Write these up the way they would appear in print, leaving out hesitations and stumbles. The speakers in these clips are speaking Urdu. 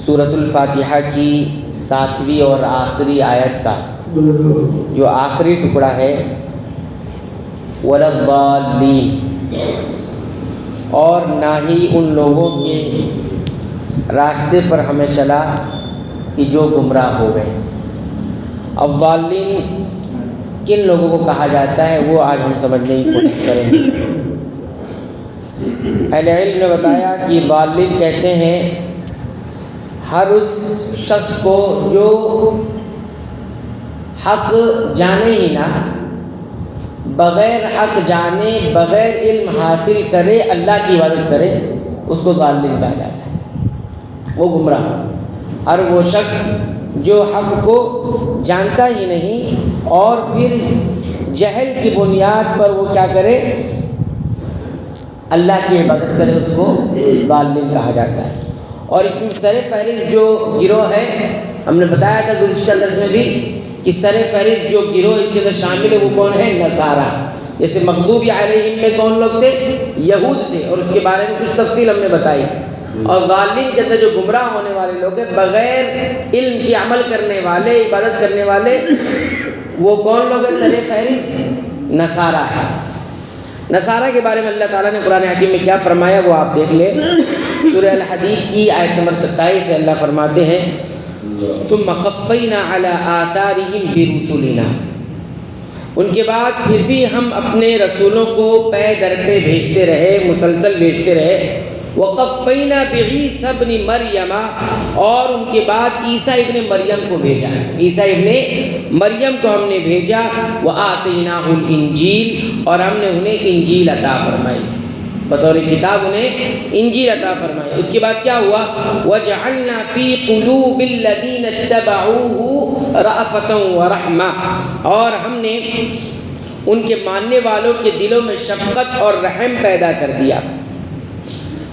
سورۃ الفاتحہ کی 7ویں اور آخری آیت کا جو آخری ٹکڑا ہے وَلَضَّالِّينَ، اور نہ ہی ان لوگوں کے راستے پر ہمیں چلا کہ جو گمراہ ہو گئے۔ الضالین کن لوگوں کو کہا جاتا ہے وہ آج ہم سمجھنے کی کوشش کریں گے۔ اہل علم نے بتایا کہ ضالین کہتے ہیں ہر اس شخص کو جو حق جانے ہی نہ، بغیر حق جانے، بغیر علم حاصل کرے اللہ کی عبادت کرے، اس کو ضالین کہا جاتا ہے، وہ گمراہ۔ اور وہ شخص جو حق کو جانتا ہی نہیں اور پھر جہل کی بنیاد پر وہ کیا کرے، اللہ کی عبادت کرے، اس کو ضالین کہا جاتا ہے۔ اور اس میں سر فہرست جو گروہ ہے، ہم نے بتایا تھا گزشتہ درس میں بھی کہ سر فہرست جو گروہ اس کے اندر شامل ہے وہ کون ہے؟ نصارہ۔ جیسے مغضوب علیہم میں کون لوگ تھے؟ یہود تھے، اور اس کے بارے میں کچھ تفصیل ہم نے بتائی۔ اور ضالین کے اندر جو گمراہ ہونے والے لوگ ہیں، بغیر علم کی عمل کرنے والے، عبادت کرنے والے، وہ کون لوگ ہیں؟ سر فہرست نصارہ ہے۔ نصارہ کے بارے میں اللہ تعالیٰ نے قرآن حکیم میں کیا فرمایا وہ آپ دیکھ لیں۔ سورہ الحدید کی آیت نمبر 27 سے اللہ فرماتے ہیں ثم قفینا علی آثارہم برسلنا، ان کے بعد پھر بھی ہم اپنے رسولوں کو پے در پہ بھیجتے رہے، مسلسل بھیجتے رہے۔ وقفینا بعیسی ابن مریم، اور ان کے بعد عیسیٰ ابن مریم کو بھیجا، عیسیٰ ابن مریم کو ہم نے بھیجا۔ وآتیناہ الانجیل، اور ہم نے انہیں انجیل عطا فرمائی، بطور کتاب انہیں انجیل عطا فرمائی۔ اس کے بعد کیا ہوا؟ وجعلنا فی قلوب الذین اتبعوہ رأفۃ ورحمہ، اور ہم نے ان کے ماننے والوں کے دلوں میں شفقت اور رحم پیدا کر دیا۔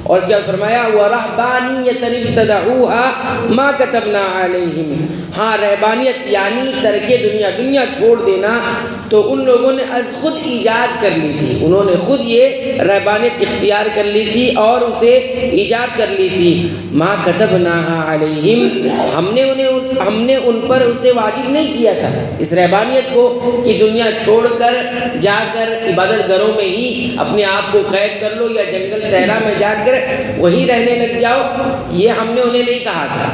اور اس کے بعد فرمایا وَرَهْبَانِيَّةً ابْتَدَعُوهَا مَا كَتَبْنَا عَلَيْهِمْ، ہاں رہبانیت یعنی ترک دنیا چھوڑ دینا تو ان لوگوں نے از خود ایجاد کر لی تھی، انہوں نے خود یہ رہبانیت اختیار کر لی تھی اور اسے ایجاد کر لی تھی۔ مَا كَتَبْنَاهَا عَلَيْهِمْ، ہم نے ان پر اسے واجب نہیں کیا تھا، اس رہبانیت کو کہ دنیا چھوڑ کر جا کر عبادت گھروں میں ہی اپنے آپ کو قید کر لو یا جنگل صحرا میں جا کر وہی رہنے لگ جاؤ، یہ ہم نے انہیں نہیں کہا تھا،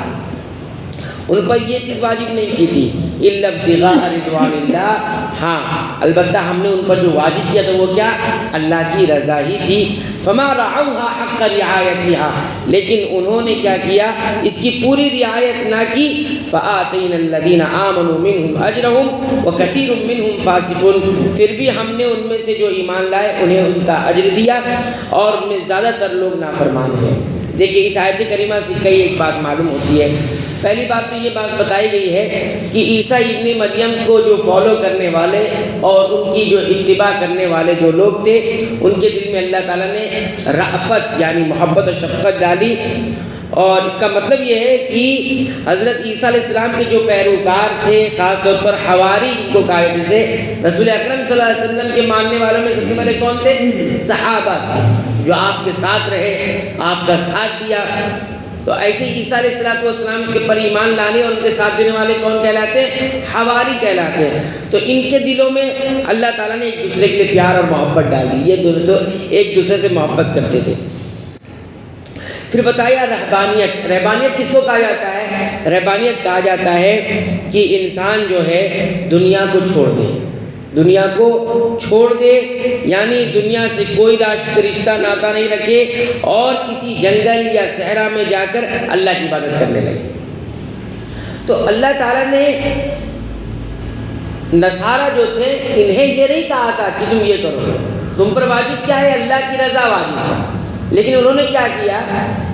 ان پر یہ چیز واجب نہیں کی تھی۔ الا ابتغاء رضوان اللہ، ہاں البتہ ہم نے ان پر جو واجب کیا تھا وہ کیا؟ اللہ کی رضا ہی تھی۔ فما رعوها حق رعایتها، لیکن انہوں نے کیا کیا؟ اس کی پوری رعایت نہ کی۔ فآتینا الذین آمنوا منہم اجرہم وکثیر منہم فاسقون، پھر بھی ہم نے ان میں سے جو ایمان لائے انہیں ان کا اجر دیا اور ان میں زیادہ تر لوگ نافرمان ہیں۔ دیکھیے اس آیت کریمہ سے کئی ایک بات معلوم ہوتی ہے۔ پہلی بات تو یہ بات بتائی گئی ہے کہ عیسیٰ ابن مریم کو جو فالو کرنے والے اور ان کی جو اتباع کرنے والے جو لوگ تھے، ان کے دل میں اللہ تعالیٰ نے رأفت یعنی محبت و شفقت ڈالی۔ اور اس کا مطلب یہ ہے کہ حضرت عیسیٰ علیہ السلام کے جو پیروکار تھے، خاص طور پر حواری جن کو کہا جسے رسول اکرم صلی اللہ علیہ وسلم کے ماننے والوں میں سب سے پہلے کون تھے؟ صحابہ تھے، جو آپ کے ساتھ رہے، آپ کا ساتھ دیا۔ تو ایسے ہی عیسیٰ علیہ السلام کے پر ایمان لانے اور ان کے ساتھ دینے والے کون کہلاتے ہیں؟ حواری کہلاتے ہیں۔ تو ان کے دلوں میں اللہ تعالیٰ نے ایک دوسرے کے لیے پیار اور محبت ڈال دی، یہ دونوں ایک دوسرے سے محبت کرتے تھے۔ پھر بتایا رہبانیت، رہبانیت کس کو کہا جاتا ہے؟ رہبانیت کہا جاتا ہے کہ انسان جو ہے دنیا کو چھوڑ دے، دنیا کو چھوڑ دے یعنی دنیا سے کوئی رشتہ ناتا نہیں رکھے اور کسی جنگل یا صحرا میں جا کر اللہ کی عبادت کرنے لگے۔ تو اللہ تعالیٰ نے نصارہ جو تھے انہیں یہ نہیں کہا تھا کہ تم یہ کرو، تم پر واجب کیا ہے؟ اللہ کی رضا واجب ہے، لیکن انہوں نے کیا کیا؟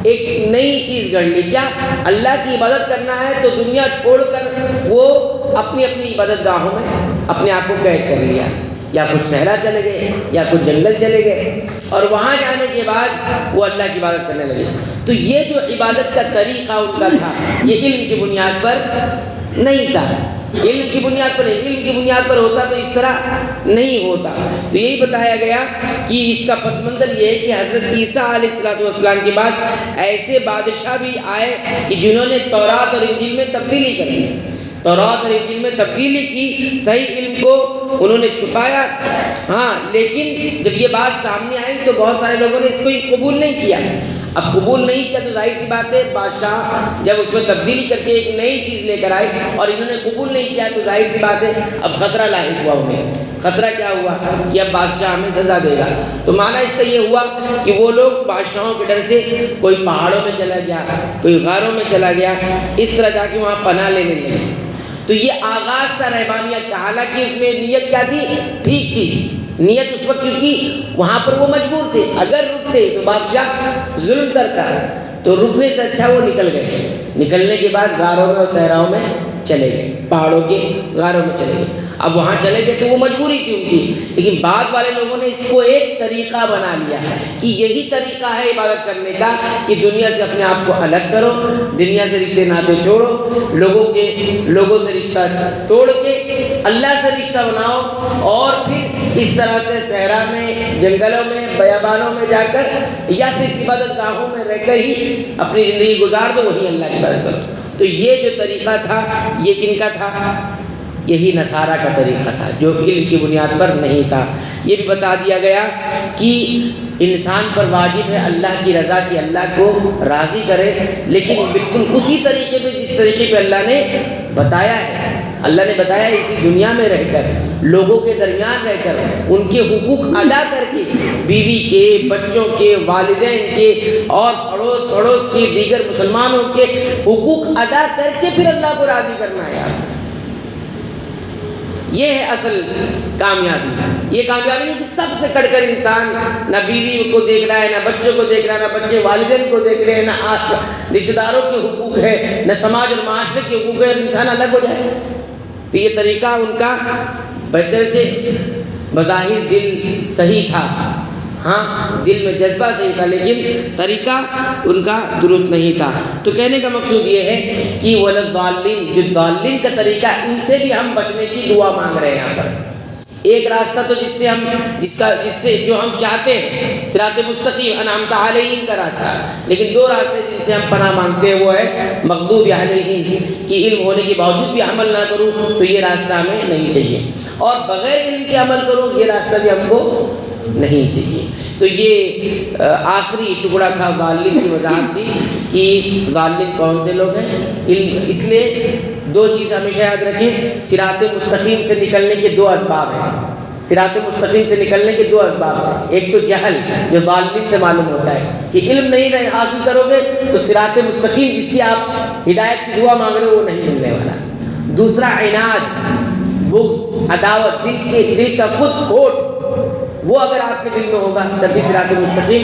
ایک نئی چیز گڑھ لی، کیا؟ اللہ کی عبادت کرنا ہے تو دنیا چھوڑ کر وہ اپنی اپنی عبادت گاہوں میں اپنے آپ کو قید کر لیا، یا کچھ صحرا چلے گئے یا کچھ جنگل چلے گئے، اور وہاں جانے کے بعد وہ اللہ کی عبادت کرنے لگے۔ تو یہ جو عبادت کا طریقہ ان کا تھا یہ علم کی بنیاد پر نہیں تھا، علم کی بنیاد پر نہیں، علم کی بنیاد پر ہوتا تو اس طرح نہیں ہوتا۔ تو یہی بتایا گیا کہ اس کا پس منظر یہ ہے کہ حضرت عیسیٰ علیہ السلام کے بعد ایسے بادشاہ بھی آئے کہ جنہوں نے تورات اور انجیل میں تبدیلی کر دی، تورات اور انجیل میں تبدیلی کی، صحیح علم کو انہوں نے چھپایا۔ ہاں، لیکن جب یہ بات سامنے آئی تو بہت سارے لوگوں نے اس کو قبول نہیں کیا۔ اب قبول نہیں کیا تو ظاہر سی بات ہے، بادشاہ جب اس میں تبدیلی کر کے ایک نئی چیز لے کر آئے اور انہوں نے قبول نہیں کیا تو ظاہر سی بات ہے اب خطرہ لاحق ہوا انہیں۔ خطرہ کیا ہوا کہ اب بادشاہ ہمیں سزا دے گا۔ تو معنی اس کا یہ ہوا کہ وہ لوگ بادشاہوں کے ڈر سے کوئی پہاڑوں میں چلا گیا، کوئی غاروں میں چلا گیا، اس طرح جا کے وہاں پناہ لینے لگے۔ تو یہ آغاز تھا رہبانیت کا، حالانکہ اس میں نیت کیا تھی؟ ٹھیک تھی نیت اس وقت، کیونکہ وہاں پر وہ مجبور تھے، اگر رکتے تو بادشاہ ظلم کرتا، تو رکنے سے اچھا وہ نکل گئے۔ نکلنے کے بعد غاروں میں اور صحراؤں میں چلے گئے، پہاڑوں کے غاروں میں چلے گئے۔ اب وہاں چلے گئے تو وہ مجبوری تھی ان کی، لیکن بعد والے لوگوں نے اس کو ایک طریقہ بنا لیا کہ یہی طریقہ ہے عبادت کرنے کا کہ دنیا سے اپنے آپ کو الگ کرو، دنیا سے رشتے ناطے چھوڑو، لوگوں سے رشتہ توڑ کے اللہ سے رشتہ بناؤ، اور پھر اس طرح سے صحرا میں، جنگلوں میں، بیابانوں میں جا کر یا پھر عبادت گاہوں میں رہ کر ہی اپنی زندگی گزار دو، وہی اللہ کی عبادت کرو۔ تو یہ جو طریقہ تھا یہ کن کا تھا؟ یہی نصارہ کا طریقہ تھا، جو علم کی بنیاد پر نہیں تھا۔ یہ بھی بتا دیا گیا کہ انسان پر واجب ہے اللہ کی رضا کی، اللہ کو راضی کرے، لیکن بالکل اسی طریقے پہ جس طریقے پہ اللہ نے بتایا ہے۔ اللہ نے بتایا ہے اسی دنیا میں رہ کر، لوگوں کے درمیان رہ کر، ان کے حقوق ادا کر کے، بیوی کے، بچوں کے، والدین کے اور پڑوس پڑوس کے دیگر مسلمانوں کے حقوق ادا کر کے پھر اللہ کو راضی کرنا ہے۔ یہ ہے اصل کامیابی۔ یہ کامیابی نہیں کہ سب سے کٹ کر انسان نہ بیوی کو دیکھ رہا ہے، نہ بچوں کو دیکھ رہا ہے، نہ بچے والدین کو دیکھ رہے ہیں، نہ رشتہ داروں کے حقوق ہے، نہ سماج اور معاشرے کے حقوق ہے، اور انسان الگ ہو جائے۔ تو یہ طریقہ ان کا بچے بظاہر دل صحیح تھا، ہاں دل میں جذبہ صحیح تھا، لیکن طریقہ ان کا درست نہیں تھا۔ تو کہنے کا مقصود یہ ہے کہ ولضالین، جو ضالین کا طریقہ ہے ان سے بھی ہم بچنے کی دعا مانگ رہے ہیں۔ یہاں پر ایک راستہ تو جس سے جو ہم چاہتے ہیں، صراط مستقیم انعمت علیہم کا راستہ، لیکن دو راستے جن سے ہم پناہ مانگتے ہیں وہ ہے مغضوب علیہم، کہ علم ہونے کے باوجود بھی عمل نہ کروں تو یہ راستہ ہمیں نہیں چاہیے، اور بغیر علم کے عمل کروں یہ راستہ بھی ہم کو نہیں چاہیے۔ تو یہ آخری ٹکڑا تھا ضالین کی وضاحت تھی کہ ضالین کون سے لوگ ہیں۔ اس لیے دو چیز ہمیشہ یاد رکھیں، صراط مستقیم سے نکلنے کے دو اسباب ہیں۔ صراط مستقیم سے نکلنے کے دو اسباب ہیں، ایک تو جہل جو ضالین سے معلوم ہوتا ہے کہ علم نہیں حاصل کرو گے تو صراط مستقیم جس کی آپ ہدایت کی دعا مانگ رہے ہو وہ نہیں ملنے والا۔ دوسرا عناد، بغض، عداوت، دل کا خود کھوٹ، وہ اگر آپ کے دل میں ہوگا تب بھی صراط مستقیم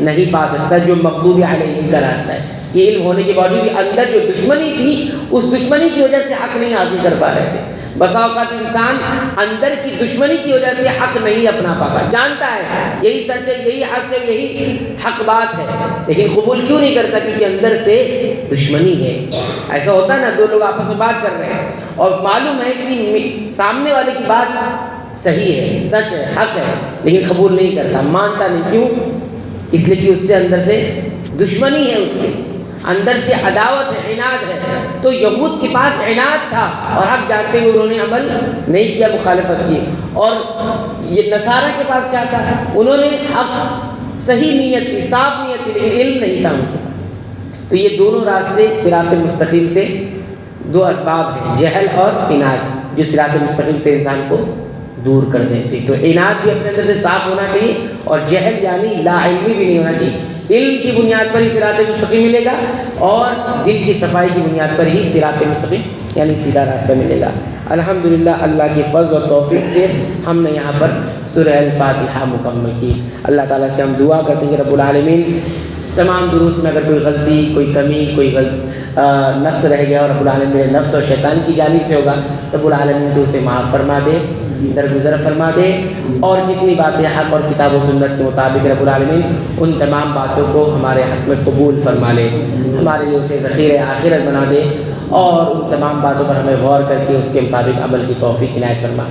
نہیں پا سکتا، جو مغضوب علیہم کا راستہ ہے۔ کہ علم ہونے کے باوجود بھی اندر جو دشمنی تھی، اس دشمنی کی وجہ سے حق نہیں حاصل کر پا رہے تھے۔ بسا اوقات انسان اندر کی دشمنی کی وجہ سے حق نہیں اپنا پاتا، جانتا ہے یہی سچ ہے، یہی حق ہے، یہی حق بات ہے، لیکن قبول کیوں نہیں کرتا؟ کیونکہ اندر سے دشمنی ہے۔ ایسا ہوتا ہے نا، دو لوگ آپس میں بات کر رہے ہیں اور معلوم ہے کہ سامنے والے کی بات صحیح ہے، سچ ہے، حق ہے، لیکن قبول نہیں کرتا، مانتا نہیں۔ کیوں؟ اس لیے کہ اس سے اندر سے دشمنی ہے، اس سے اندر سے عداوت ہے، عناد ہے۔ تو یہود کے پاس عناد تھا اور حق جانتے ہوئے انہوں نے عمل نہیں کیا، مخالفت کی۔ اور یہ نصارہ کے پاس کیا تھا؟ انہوں نے حق صحیح نیت تھی، صاف نیت تھی، لیکن علم نہیں تھا ان کے پاس۔ تو یہ دونوں راستے صراط مستقیم سے دو اسباب ہیں، جہل اور عناد، جو صراط مستقیم سے انسان کو دور کر دیتے۔ تو عناد بھی اپنے اندر سے صاف ہونا چاہیے، اور جہل یعنی لا علمی بھی نہیں ہونا چاہیے۔ علم کی بنیاد پر ہی صراط مستقیم ملے گا، اور دل کی صفائی کی بنیاد پر ہی صراط مستقیم یعنی سیدھا راستہ ملے گا۔ الحمدللہ اللہ کی فضل و توفیق سے ہم نے یہاں پر سورہ الفاتحہ مکمل کی۔ اللہ تعالیٰ سے ہم دعا کرتے ہیں کہ رب العالمین تمام دروس میں اگر کوئی غلطی، کوئی کمی، کوئی نقص رہ گیا اور رب العالمین میرے نفس اور شیطان کی جانب سے ہوگا، رب العالمین تو اسے معاف فرما دے، درگزر فرما دے، اور جتنی باتیں حق اور کتاب و سنت کے مطابق رب العالمین ان تمام باتوں کو ہمارے حق میں قبول فرما لے، ہمارے لیے اسے ذخیرہ آخرت بنا دے، اور ان تمام باتوں پر ہمیں غور کر کے اس کے مطابق عمل کی توفیق عنایت فرما۔